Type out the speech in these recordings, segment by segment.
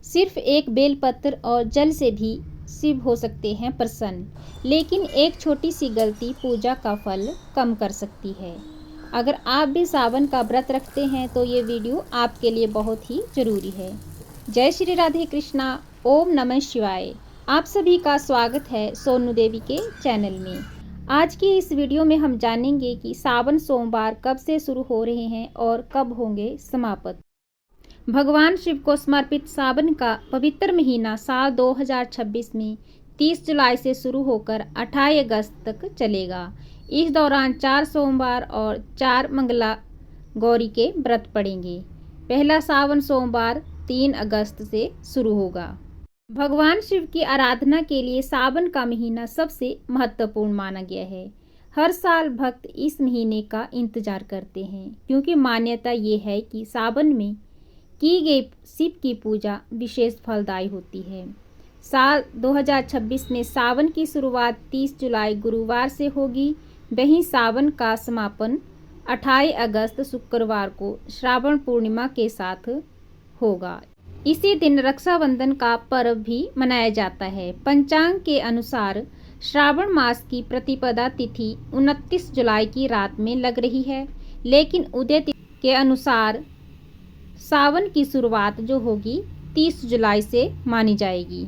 सिर्फ एक बेलपत्र और जल से भी शिव हो सकते हैं प्रसन्न, लेकिन एक छोटी सी गलती पूजा का फल कम कर सकती है। अगर आप भी सावन का व्रत रखते हैं तो ये वीडियो आपके लिए बहुत ही जरूरी है। जय श्री राधे कृष्णा। ओम नमः शिवाय। आप सभी का स्वागत है सोनू देवी के चैनल में। आज की इस वीडियो में हम जानेंगे कि सावन सोमवार कब से शुरू हो रहे हैं और कब होंगे समाप्त। भगवान शिव को समर्पित सावन का पवित्र महीना साल 2026 में 30 जुलाई से शुरू होकर 28 अगस्त तक चलेगा। इस दौरान 4 सोमवार और 4 मंगला गौरी के व्रत पड़ेंगे। पहला सावन सोमवार 3 अगस्त से शुरू होगा। भगवान शिव की आराधना के लिए सावन का महीना सबसे महत्वपूर्ण माना गया है। हर साल भक्त इस महीने का इंतजार करते हैं, क्योंकि मान्यता ये है कि सावन में की गई शिव की पूजा विशेष फलदायी होती है। साल 2026 में सावन की शुरुआत 30 जुलाई गुरुवार से होगी। वहीं सावन का समापन 28 अगस्त शुक्रवार को श्रावण पूर्णिमा के साथ होगा। इसी दिन रक्षाबंधन का पर्व भी मनाया जाता है। पंचांग के अनुसार श्रावण मास की प्रतिपदा तिथि 29 जुलाई की रात में लग रही है, लेकिन उदय तिथि के अनुसार सावन की शुरुआत जो होगी 30 जुलाई से मानी जाएगी।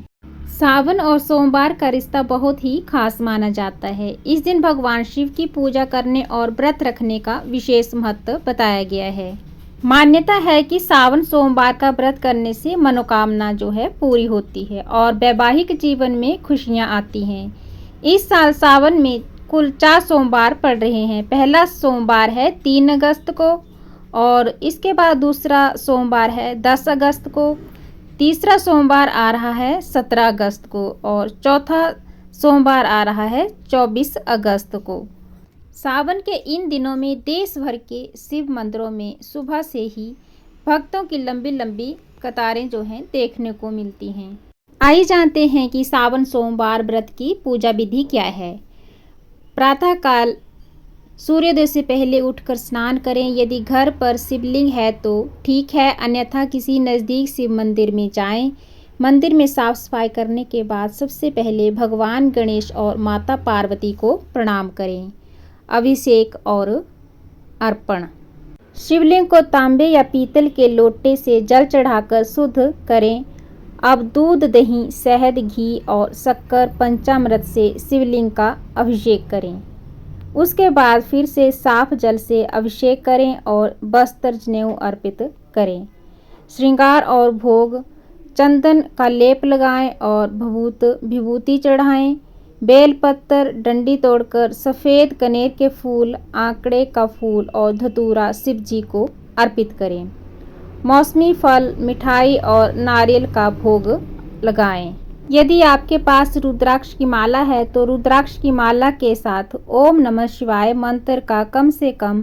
सावन और सोमवार का रिश्ता बहुत ही खास माना जाता है। इस दिन भगवान शिव की पूजा करने और व्रत रखने का विशेष महत्व बताया गया है। मान्यता है कि सावन सोमवार का व्रत करने से मनोकामना जो है पूरी होती है और वैवाहिक जीवन में खुशियां आती हैं। इस साल सावन में कुल 4 सोमवार पड़ रहे हैं। पहला सोमवार है 3 अगस्त को और इसके बाद दूसरा सोमवार है 10 अगस्त को, तीसरा सोमवार आ रहा है 17 अगस्त को और चौथा सोमवार आ रहा है 24 अगस्त को। सावन के इन दिनों में देश भर के शिव मंदिरों में सुबह से ही भक्तों की लंबी लंबी कतारें जो हैं देखने को मिलती हैं। आइए जानते हैं कि सावन सोमवार व्रत की पूजा विधि क्या है। प्रातःकाल सूर्योदय से पहले उठकर स्नान करें। यदि घर पर शिवलिंग है तो ठीक है, अन्यथा किसी नज़दीक शिव मंदिर में जाएं। मंदिर में साफ सफाई करने के बाद सबसे पहले भगवान गणेश और माता पार्वती को प्रणाम करें। अभिषेक और अर्पण। शिवलिंग को तांबे या पीतल के लोटे से जल चढ़ाकर शुद्ध करें। अब दूध, दही, शहद, घी और शक्कर पंचामृत से शिवलिंग का अभिषेक करें। उसके बाद फिर से साफ जल से अभिषेक करें और वस्त्र जनेऊ अर्पित करें। श्रृंगार और भोग, चंदन का लेप लगाएं और विभूति चढ़ाएं। बेलपत्र, डंडी तोड़कर सफ़ेद कनेर के फूल, आंकड़े का फूल और धतूरा शिव जी को अर्पित करें। मौसमी फल, मिठाई और नारियल का भोग लगाएं। यदि आपके पास रुद्राक्ष की माला है तो रुद्राक्ष की माला के साथ ओम नमः शिवाय मंत्र का कम से कम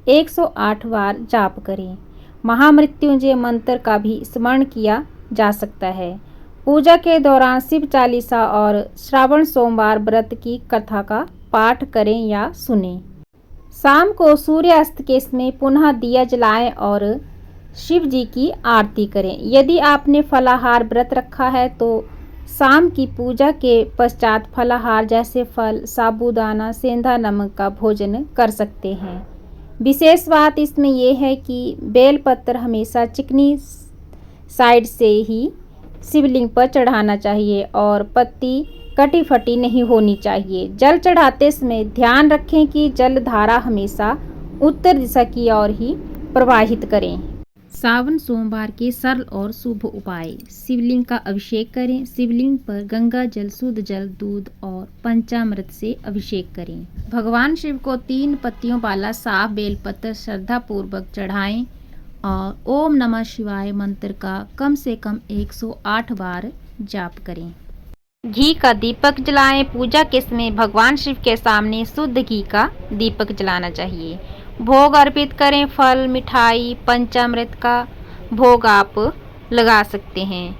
108 बार जाप करें। महामृत्युंजय मंत्र का भी स्मरण किया जा सकता है। पूजा के दौरान शिव चालीसा और श्रावण सोमवार व्रत की कथा का पाठ करें या सुनें। शाम को सूर्यास्त के समय पुनः दिया जलाएं और शिव जी की आरती करें। यदि आपने फलाहार व्रत रखा है तो शाम की पूजा के पश्चात फलाहार जैसे फल, साबूदाना, सेंधा नमक का भोजन कर सकते हैं। विशेष बात इसमें यह है कि बेलपत्र हमेशा चिकनी साइड से ही शिवलिंग पर चढ़ाना चाहिए और पत्ती कटी फटी नहीं होनी चाहिए। जल चढ़ाते समय ध्यान रखें कि जल धारा हमेशा उत्तर दिशा की ओर ही प्रवाहित करें। सावन सोमवार के सरल और शुभ उपाय। शिवलिंग का अभिषेक करें। शिवलिंग पर गंगा जल, शुद्ध जल, दूध और पंचामृत से अभिषेक करें। भगवान शिव को 3 पत्तियों वाला साफ बेलपत्र श्रद्धा पूर्वक चढ़ाएं और ओम नमः शिवाय मंत्र का कम से कम 108 बार जाप करें। घी का दीपक जलाएं। पूजा के समय भगवान शिव के सामने शुद्ध घी का दीपक जलाना चाहिए। भोग अर्पित करें। फल, मिठाई, पंचामृत का भोग आप लगा सकते हैं।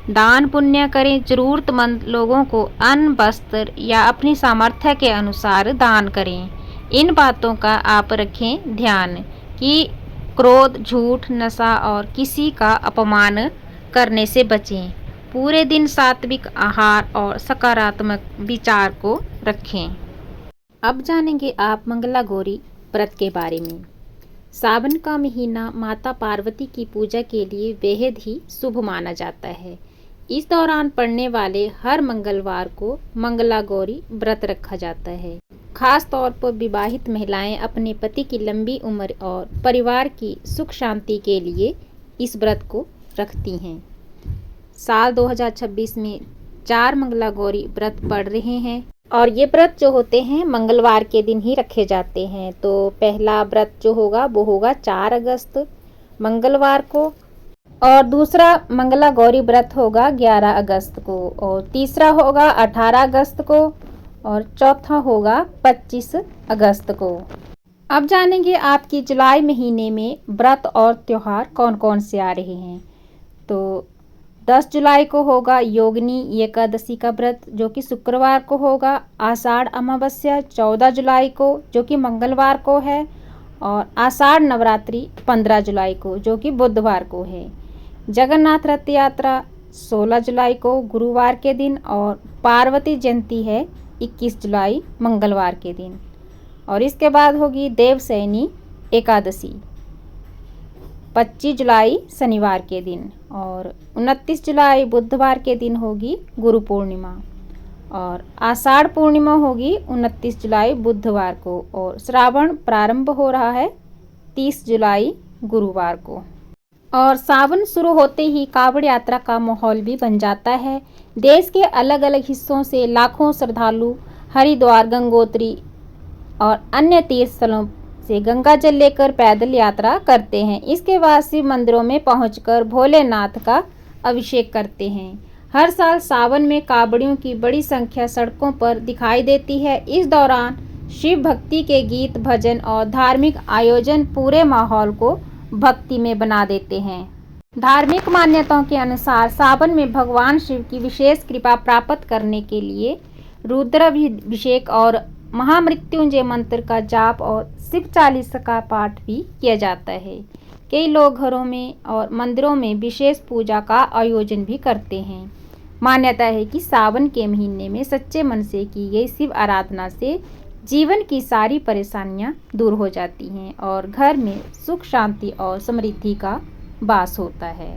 दान पुण्य करें। जरूरतमंद लोगों को अन्न, वस्त्र या अपनी सामर्थ्य के अनुसार दान करें। इन बातों का आप रखें ध्यान कि क्रोध, झूठ, नशा और किसी का अपमान करने से बचें। पूरे दिन सात्विक आहार और सकारात्मक विचार को रखें। अब जानेंगे आप मंगला गौरी व्रत के बारे में। सावन का महीना माता पार्वती की पूजा के लिए बेहद ही शुभ माना जाता है। इस दौरान पड़ने वाले हर मंगलवार को मंगला गौरी व्रत रखा जाता है। खास तौर पर विवाहित महिलाएं अपने पति की लंबी उम्र और परिवार की सुख शांति के लिए इस व्रत को रखती हैं। साल 2026 में 4 मंगला गौरी व्रत पड़ रहे हैं और ये व्रत जो होते हैं मंगलवार के दिन ही रखे जाते हैं। तो पहला व्रत जो होगा वो होगा 4 अगस्त मंगलवार को, और दूसरा मंगला गौरी व्रत होगा 11 अगस्त को, और तीसरा होगा 18 अगस्त को, और चौथा होगा 25 अगस्त को। अब जानेंगे आपकी जुलाई महीने में व्रत और त्यौहार कौन कौन से आ रहे हैं। तो 10 जुलाई को होगा योगिनी एकादशी का व्रत जो कि शुक्रवार को होगा। आषाढ़ अमावस्या 14 जुलाई को जो कि मंगलवार को है, और आषाढ़ नवरात्रि 15 जुलाई को जो कि बुधवार को है। जगन्नाथ रथ यात्रा 16 जुलाई को गुरुवार के दिन, और पार्वती जयंती है 21 जुलाई मंगलवार के दिन। और इसके बाद होगी देवशयनी एकादशी 25 जुलाई शनिवार के दिन, और 29 जुलाई बुधवार के दिन होगी गुरु पूर्णिमा, और आषाढ़ पूर्णिमा होगी 29 जुलाई बुधवार को, और श्रावण प्रारंभ हो रहा है 30 जुलाई गुरुवार को। और सावन शुरू होते ही कांवड़ यात्रा का माहौल भी बन जाता है। देश के अलग अलग हिस्सों से लाखों श्रद्धालु हरिद्वार, गंगोत्री और अन्य तीर्थ स्थलों से गंगा जल लेकर पैदल यात्रा करते हैं। इसके बाद शिव मंदिरों में पहुंचकर भोलेनाथ का अभिषेक करते हैं। हर साल सावन में कांवड़ियों की बड़ी संख्या सड़कों पर दिखाई देती है। इस दौरान शिव भक्ति के गीत, भजन और धार्मिक आयोजन पूरे माहौल को भक्ति में बना देते हैं। धार्मिक मान्यताओं के अनुसार सावन में भगवान शिव की विशेष कृपा प्राप्त करने के लिए रुद्राभिषेक और महामृत्युंजय मंत्र का जाप और शिव चालीसा का पाठ भी किया जाता है। कई लोग घरों में और मंदिरों में विशेष पूजा का आयोजन भी करते हैं। मान्यता है कि सावन के महीने में सच्चे मन से की गई शिव आराधना से जीवन की सारी परेशानियां दूर हो जाती हैं और घर में सुख शांति और समृद्धि का वास होता है।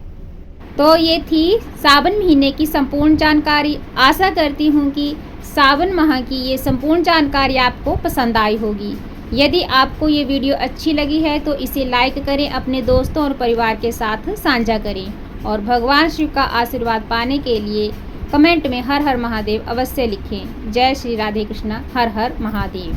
तो ये थी सावन महीने की संपूर्ण जानकारी। आशा करती हूँ कि सावन माह की ये संपूर्ण जानकारी आपको पसंद आई होगी। यदि आपको ये वीडियो अच्छी लगी है तो इसे लाइक करें, अपने दोस्तों और परिवार के साथ साझा करें, और भगवान शिव का आशीर्वाद पाने के लिए कमेंट में हर हर महादेव अवश्य लिखें। जय श्री राधे कृष्णा। हर हर महादेव।